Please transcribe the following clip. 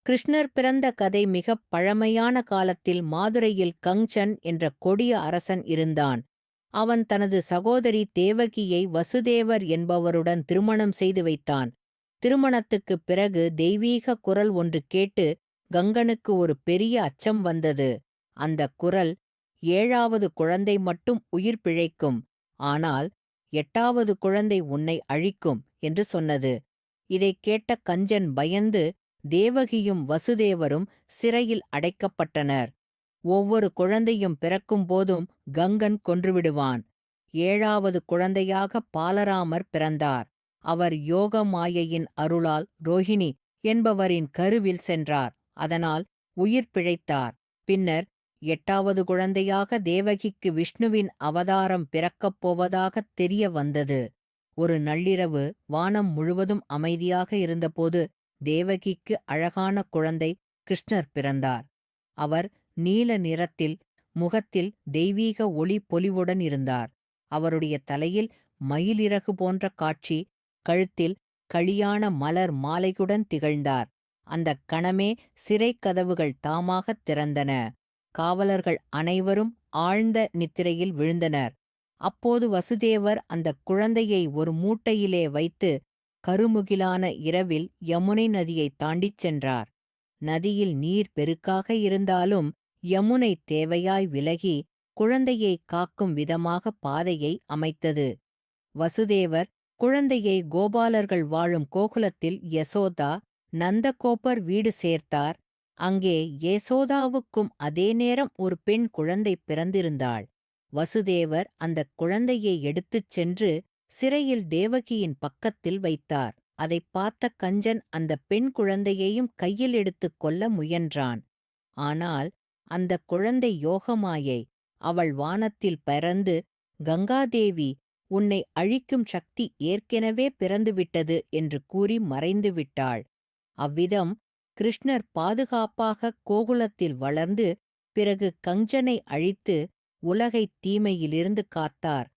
கிருஷ்ணர் பிறந்த கதை மிகப் பழமையான காலத்தில் மாதுரையில் கங்சன் என்ற கொடிய அரசன் இருந்தான். அவன் தனது சகோதரி தேவகியை வசுதேவர் என்பவருடன் திருமணம் செய்து வைத்தான். திருமணத்துக்குப் பிறகு தெய்வீக குரல் ஒன்று கேட்டு கங்கனுக்கு ஒரு பெரிய அச்சம் வந்தது. அந்தக் குரல், "7வது குழந்தை மட்டும் உயிர் பிழைக்கும், ஆனால் 8வது குழந்தை உன்னை அழிக்கும்" என்று சொன்னது. இதைக் கேட்ட கஞ்சன் பயந்து தேவகியும் வசுதேவரும் சிறையில் அடைக்கப்பட்டனர். ஒவ்வொரு குழந்தையும் பிறக்கும் போதும் கங்கன் கொன்றுவிடுவான். 7வது குழந்தையாக பாலராமர் பிறந்தார். அவர் யோக மாயையின் அருளால் ரோஹிணி என்பவரின் கருவில் சென்றார். அதனால் உயிர் பிழைத்தார். பின்னர் 8வது குழந்தையாக தேவகிக்கு விஷ்ணுவின் அவதாரம் பிறக்கப் போவதாகத் தெரிய வந்தது. ஒரு நள்ளிரவு வானம் முழுவதும் அமைதியாக இருந்தபோது தேவகிக்கு அழகான குழந்தை கிருஷ்ணர் பிறந்தார். அவர் நீல நிறத்தில், முகத்தில் தெய்வீக ஒளி பொலிவுடன் இருந்தார். அவருடைய தலையில் மயிலிறகு போன்ற காட்சி, கழுத்தில் களியான மலர் மாலையுடன் திகழ்ந்தார். அந்தக் கணமே சிறைக் கதவுகள் தாமாகத் திறந்தன. காவலர்கள் அனைவரும் ஆழ்ந்த நித்திரையில் விழுந்தனர். அப்போது வசுதேவர் அந்தக் குழந்தையை ஒரு மூட்டையிலே வைத்து கருமுகிலான இரவில் யமுனை நதியைத் தாண்டிச் சென்றார். நதியில் நீர் பெருக்காக இருந்தாலும் யமுனை தேவையாய் விலகி குழந்தையை காக்கும் விதமாக பாதையை அமைத்தது. வசுதேவர் குழந்தையை கோபாலர்கள் வாழும் கோகுலத்தில் யசோதா, நந்தகோபர் வீடு சேர்த்தார். அங்கே யசோதாவுக்கும் அதே நேரம் ஒரு பெண் குழந்தை பிறந்திருந்தாள். வசுதேவர் அந்தக் குழந்தையை எடுத்துச் சென்று சிறையில் தேவகியின் பக்கத்தில் வைத்தார். அதைப் பார்த்த கஞ்சன் அந்தப் பெண் குழந்தையையும் கையில் எடுத்துக் கொள்ள முயன்றான். ஆனால் அந்தக் குழந்தை யோகமாயை. அவள் வானத்தில் பறந்து, "கங்காதேவி, உன்னை அழிக்கும் சக்தி ஏற்கெனவே பிறந்துவிட்டது" என்று கூறி மறைந்து விட்டாள். அவ்விதம் கிருஷ்ணர் பாதுகாப்பாக கோகுலத்தில் வளர்ந்து பிறகு கஞ்சனை அழித்து உலகைத் தீமையிலிருந்து காத்தார்.